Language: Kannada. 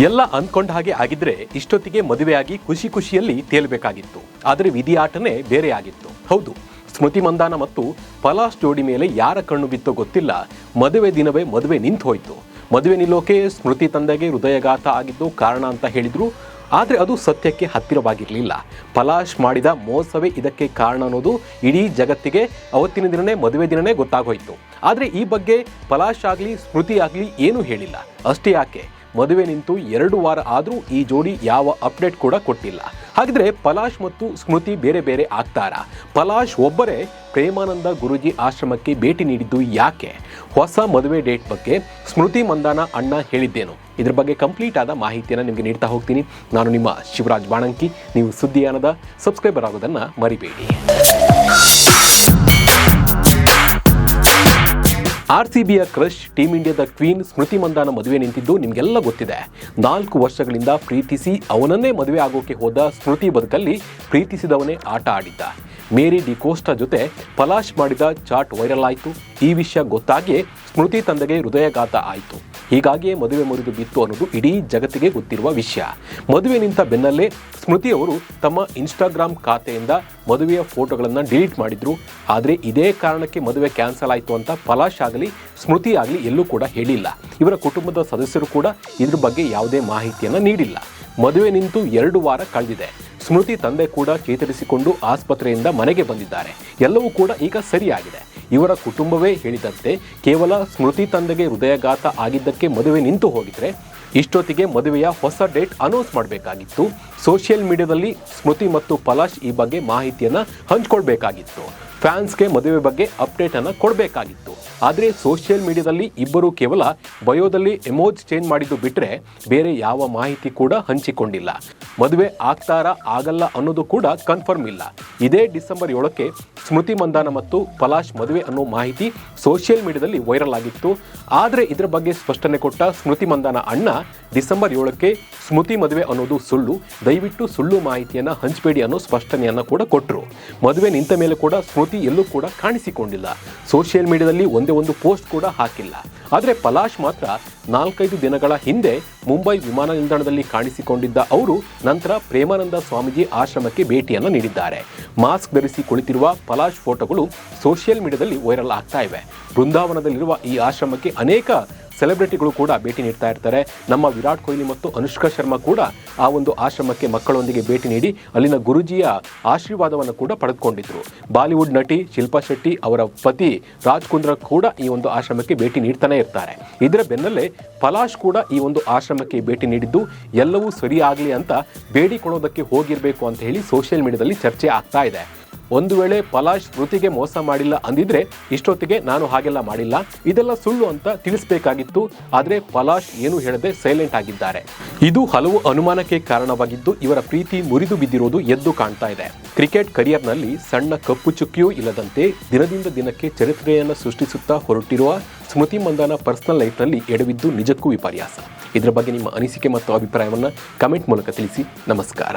ಎಲ್ಲ ಅಂದ್ಕೊಂಡ ಹಾಗೆ ಆಗಿದ್ರೆ ಇಷ್ಟೊತ್ತಿಗೆ ಮದುವೆಯಾಗಿ ಖುಷಿ ಖುಷಿಯಲ್ಲಿ ತೇಲ್ಬೇಕಾಗಿತ್ತು. ಆದರೆ ವಿಧಿಯಾಟನೇ ಬೇರೆ ಆಗಿತ್ತು. ಹೌದು, ಸ್ಮೃತಿ ಮಂದಾನ ಮತ್ತು ಪಲಾಶ್ ಜೋಡಿ ಮೇಲೆ ಯಾರ ಕಣ್ಣು ಬಿತ್ತೋ ಗೊತ್ತಿಲ್ಲ, ಮದುವೆ ದಿನವೇ ಮದುವೆ ನಿಂತು ಹೋಯಿತು. ಮದುವೆ ನಿಲ್ಲೋಕೆ ಸ್ಮೃತಿ ತಂದೆಗೆ ಹೃದಯಘಾತ ಆಗಿದ್ದು ಕಾರಣ ಅಂತ ಹೇಳಿದ್ರು. ಆದರೆ ಅದು ಸತ್ಯಕ್ಕೆ ಹತ್ತಿರವಾಗಿರಲಿಲ್ಲ. ಪಲಾಶ್ ಮಾಡಿದ ಮೋಸವೇ ಇದಕ್ಕೆ ಕಾರಣ ಅನ್ನೋದು ಇಡೀ ಜಗತ್ತಿಗೆ ಅವತ್ತಿನ ದಿನನೇ ಮದುವೆ ದಿನನೇ ಗೊತ್ತಾಗೋಯ್ತು. ಆದರೆ ಈ ಬಗ್ಗೆ ಪಲಾಶ್ ಆಗಲಿ ಸ್ಮೃತಿ ಆಗಲಿ ಏನೂ ಹೇಳಿಲ್ಲ. ಅಷ್ಟೇ ಯಾಕೆ, ಮದುವೆ ನಿಂತು 2 ವಾರ ಆದರೂ ಈ ಜೋಡಿ ಯಾವ ಅಪ್ಡೇಟ್ ಕೂಡ ಕೊಟ್ಟಿಲ್ಲ. ಹಾಗಿದ್ರೆ ಪಲಾಶ್ ಮತ್ತು ಸ್ಮೃತಿ ಬೇರೆ ಬೇರೆ ಆಗ್ತಾರಾ? ಪಲಾಶ್ ಒಬ್ಬರೇ ಪ್ರೇಮಾನಂದ ಗುರೂಜಿ ಆಶ್ರಮಕ್ಕೆ ಭೇಟಿ ನೀಡಿದ್ದು ಯಾಕೆ? ಹೊಸ ಮದುವೆ ಡೇಟ್ ಬಗ್ಗೆ ಸ್ಮೃತಿ ಮಂದಾನ ಅಣ್ಣ ಹೇಳಿದ್ದೇನು? ಇದ್ರ ಬಗ್ಗೆ ಕಂಪ್ಲೀಟ್ ಆದ ಮಾಹಿತಿಯನ್ನು ನಿಮಗೆ ನೀಡ್ತಾ ಹೋಗ್ತೀನಿ. ನಾನು ನಿಮ್ಮ ಶಿವರಾಜ್ ಬಾಣಂಕಿ. ನೀವು ಸುದ್ದಿಯಾನದ ಸಬ್ಸ್ಕ್ರೈಬರ್ ಆಗೋದನ್ನು ಮರಿಬೇಡಿ. RCBಯ ಕ್ರಶ್ ಟೀಮ್ ಇಂಡಿಯಾದ ಕ್ವೀನ್ ಸ್ಮೃತಿ ಮಂದಾನ ಮದುವೆ ನಿಂತಿದ್ದು ನಿಮಗೆಲ್ಲ ಗೊತ್ತಿದೆ. 4 ವರ್ಷಗಳಿಂದ ಪ್ರೀತಿಸಿ ಅವನನ್ನೇ ಮದುವೆ ಆಗೋಕೆ ಹೋದ ಸ್ಮೃತಿ ಬದುಕಲ್ಲಿ ಪ್ರೀತಿಸಿದವನೇ ಆಟ ಆಡಿದ್ದ. ಮೇರಿ ಡಿಕೋಸ್ಟಾ ಜೊತೆ ಪಲಾಶ್ ಮಾಡಿದ ಚಾಟ್ ವೈರಲ್ ಆಯಿತು. ಈ ವಿಷಯ ಗೊತ್ತಾಗಿಯೇ ಸ್ಮೃತಿ ತಂದೆಗೆ ಹೃದಯಘಾತ ಆಯಿತು. ಹೀಗಾಗಿಯೇ ಮದುವೆ ಮುರಿದು ಬಿತ್ತು ಅನ್ನೋದು ಇಡೀ ಜಗತ್ತಿಗೆ ಗೊತ್ತಿರುವ ವಿಷಯ. ಮದುವೆ ನಿಂತ ಬೆನ್ನಲ್ಲೇ ಸ್ಮೃತಿಯವರು ತಮ್ಮ ಇನ್ಸ್ಟಾಗ್ರಾಮ್ ಖಾತೆಯಿಂದ ಮದುವೆಯ ಫೋಟೋಗಳನ್ನು ಡಿಲೀಟ್ ಮಾಡಿದ್ರು. ಆದರೆ ಇದೇ ಕಾರಣಕ್ಕೆ ಮದುವೆ ಕ್ಯಾನ್ಸಲ್ ಆಯಿತು ಅಂತ ಪಲಾಶ್ ಆಗಲಿ ಸ್ಮೃತಿ ಆಗಲಿ ಎಲ್ಲೂ ಕೂಡ ಹೇಳಿಲ್ಲ. ಇವರ ಕುಟುಂಬದ ಸದಸ್ಯರು ಕೂಡ ಇದ್ರ ಬಗ್ಗೆ ಯಾವುದೇ ಮಾಹಿತಿಯನ್ನು ನೀಡಿಲ್ಲ. ಮದುವೆ ನಿಂತು 2 ವಾರ ಕಳೆದಿದೆ. ಸ್ಮೃತಿ ತಂದೆ ಕೂಡ ಚೇತರಿಸಿಕೊಂಡು ಆಸ್ಪತ್ರೆಯಿಂದ ಮನೆಗೆ ಬಂದಿದ್ದಾರೆ. ಎಲ್ಲವೂ ಕೂಡ ಈಗ ಸರಿಯಾಗಿದೆ. ಇವರ ಕುಟುಂಬವೇ ಹೇಳಿದಂತೆ ಕೇವಲ ಸ್ಮೃತಿ ತಂದೆಗೆ ಹೃದಯಘಾತ ಆಗಿದ್ದಕ್ಕೆ ಮದುವೆ ನಿಂತು ಹೋಗಿದ್ರೆ ಇಷ್ಟೊತ್ತಿಗೆ ಮದುವೆಯ ಹೊಸ ಡೇಟ್ ಅನೌನ್ಸ್ ಮಾಡಬೇಕಾಗಿತ್ತು. ಸೋಷಿಯಲ್ ಮೀಡಿಯಾದಲ್ಲಿ ಸ್ಮೃತಿ ಮತ್ತು ಪಲಾಶ್ ಈ ಬಗ್ಗೆ ಮಾಹಿತಿಯನ್ನು ಹಂಚ್ಕೊಳ್ಬೇಕಾಗಿತ್ತು. ಫ್ಯಾನ್ಸ್ಗೆ ಮದುವೆ ಬಗ್ಗೆ ಅಪ್ಡೇಟನ್ನು ಕೊಡಬೇಕಾಗಿತ್ತು. ಆದರೆ ಸೋಷಿಯಲ್ ಮೀಡಿಯಾದಲ್ಲಿ ಇಬ್ಬರು ಕೇವಲ ಬಯೋದಲ್ಲಿ ಎಮೋಜ್ ಚೇಂಜ್ ಮಾಡಿದ್ದು ಬಿಟ್ಟರೆ ಬೇರೆ ಯಾವ ಮಾಹಿತಿ ಕೂಡ ಹಂಚಿಕೊಂಡಿಲ್ಲ. ಮದುವೆ ಆಗ್ತಾರಾ ಆಗಲ್ಲ ಅನ್ನೋದು ಕೂಡ ಕನ್ಫರ್ಮ್ ಇಲ್ಲ. ಇದೇ ಡಿಸೆಂಬರ್ 7ಕ್ಕೆ ಸ್ಮೃತಿ ಮಂದಾನ ಮತ್ತು ಪಲಾಶ್ ಮದುವೆ ಅನ್ನೋ ಮಾಹಿತಿ ಸೋಷಿಯಲ್ ಮೀಡಿಯಾದಲ್ಲಿ ವೈರಲ್ ಆಗಿತ್ತು. ಆದರೆ ಇದರ ಬಗ್ಗೆ ಸ್ಪಷ್ಟನೆ ಕೊಟ್ಟ ಸ್ಮೃತಿ ಮಂದಾನ ಅಣ್ಣ ಡಿಸೆಂಬರ್ 7ಕ್ಕೆ ಸ್ಮೃತಿ ಮದುವೆ ಅನ್ನೋದು ಸುಳ್ಳು, ದಯವಿಟ್ಟು ಸುಳ್ಳು ಮಾಹಿತಿಯನ್ನು ಹಂಚಬೇಡಿ ಅನ್ನೋ ಸ್ಪಷ್ಟನೆಯನ್ನು ಕೂಡ ಕೊಟ್ಟರು. ಮದುವೆ ನಿಂತ ಮೇಲೆ ಕೂಡ ಸ್ಮೃತಿ ಎಲ್ಲೂ ಕೂಡ ಕಾಣಿಸಿಕೊಂಡಿಲ್ಲ. ಸೋಷಿಯಲ್ ಮೀಡಿಯಾದಲ್ಲಿ ಒಂದೇ ಒಂದು ಪೋಸ್ಟ್ ಕೂಡ ಹಾಕಿಲ್ಲ. ಆದರೆ ಪಲಾಶ್ ಮಾತ್ರ 4-5 ದಿನಗಳ ಹಿಂದೆ ಮುಂಬೈ ವಿಮಾನ ನಿಲ್ದಾಣದಲ್ಲಿ ಕಾಣಿಸಿಕೊಂಡಿದ್ದ ಅವರು ನಂತರ ಪ್ರೇಮಾನಂದ ಸ್ವಾಮೀಜಿ ಆಶ್ರಮಕ್ಕೆ ಭೇಟಿಯನ್ನು ನೀಡಿದ್ದಾರೆ. ಮಾಸ್ಕ್ ಧರಿಸಿ ಕುಳಿತಿರುವ ಪಲಾಶ್ ಫೋಟೋಗಳು ಸೋಷಿಯಲ್ ಮೀಡಿಯಾದಲ್ಲಿ ವೈರಲ್ ಆಗ್ತಾ ಇವೆ. ಬೃಂದಾವನದಲ್ಲಿರುವ ಈ ಆಶ್ರಮಕ್ಕೆ ಅನೇಕ ಸೆಲೆಬ್ರಿಟಿಗಳು ಕೂಡ ಭೇಟಿ ನೀಡ್ತಾ ಇರ್ತಾರೆ. ನಮ್ಮ ವಿರಾಟ್ ಕೊಹ್ಲಿ ಮತ್ತು ಅನುಷ್ಕಾ ಶರ್ಮಾ ಕೂಡ ಆ ಒಂದು ಆಶ್ರಮಕ್ಕೆ ಮಕ್ಕಳೊಂದಿಗೆ ಭೇಟಿ ನೀಡಿ ಅಲ್ಲಿನ ಗುರುಜಿಯ ಆಶೀರ್ವಾದವನ್ನು ಕೂಡ ಪಡೆದುಕೊಂಡಿದ್ರು. ಬಾಲಿವುಡ್ ನಟಿ ಶಿಲ್ಪಾ ಶೆಟ್ಟಿ ಅವರ ಪತಿ ರಾಜ್ ಕುಂದ್ರಾ ಕೂಡ ಈ ಒಂದು ಆಶ್ರಮಕ್ಕೆ ಭೇಟಿ ನೀಡ್ತಾನೆ ಇರ್ತಾರೆ. ಇದರ ಬೆನ್ನಲ್ಲೇ ಪಲಾಶ್ ಕೂಡ ಈ ಒಂದು ಆಶ್ರಮಕ್ಕೆ ಭೇಟಿ ನೀಡಿದ್ದು ಎಲ್ಲವೂ ಸರಿಯಾಗಲಿ ಅಂತ ಬೇಡಿಕೊಳ್ಳೋದಕ್ಕೆ ಹೋಗಿರಬೇಕು ಅಂತ ಹೇಳಿ ಸೋಷಿಯಲ್ ಮೀಡಿಯಾದಲ್ಲಿ ಚರ್ಚೆ ಆಗ್ತಾ ಇದೆ. ಒಂದು ವೇಳೆ ಪಲಾಶ್ ಸ್ಮೃತಿಗೆ ಮೋಸ ಮಾಡಿಲ್ಲ ಅಂದಿದ್ರೆ ಇಷ್ಟೊತ್ತಿಗೆ ನಾನು ಹಾಗೆಲ್ಲ ಮಾಡಿಲ್ಲ, ಇದೆಲ್ಲ ಸುಳ್ಳು ಅಂತ ತಿಳಿಸಬೇಕಾಗಿತ್ತು. ಆದರೆ ಪಲಾಶ್ ಏನು ಹೇಳದೆ ಸೈಲೆಂಟ್ ಆಗಿದ್ದಾರೆ. ಇದು ಹಲವು ಅನುಮಾನಕ್ಕೆ ಕಾರಣವಾಗಿದ್ದು ಇವರ ಪ್ರೀತಿ ಮುರಿದು ಬಿದ್ದಿರೋದು ಎದ್ದು ಕಾಣ್ತಾ ಇದೆ. ಕ್ರಿಕೆಟ್ ಕರಿಯರ್ನಲ್ಲಿ ಸಣ್ಣ ಕಪ್ಪು ಚುಕ್ಕಿಯೂ ಇಲ್ಲದಂತೆ ದಿನದಿಂದ ದಿನಕ್ಕೆ ಚರಿತ್ರೆಯನ್ನು ಸೃಷ್ಟಿಸುತ್ತಾ ಹೊರಟಿರುವ ಸ್ಮೃತಿ ಮಂದಾನ ಪರ್ಸನಲ್ ಲೈಫ್ನಲ್ಲಿ ಎಡವಿದ್ದು ನಿಜಕ್ಕೂ ವಿಪರ್ಯಾಸ. ಇದರ ಬಗ್ಗೆ ನಿಮ್ಮ ಅನಿಸಿಕೆ ಮತ್ತು ಅಭಿಪ್ರಾಯವನ್ನು ಕಮೆಂಟ್ ಮೂಲಕ ತಿಳಿಸಿ. ನಮಸ್ಕಾರ.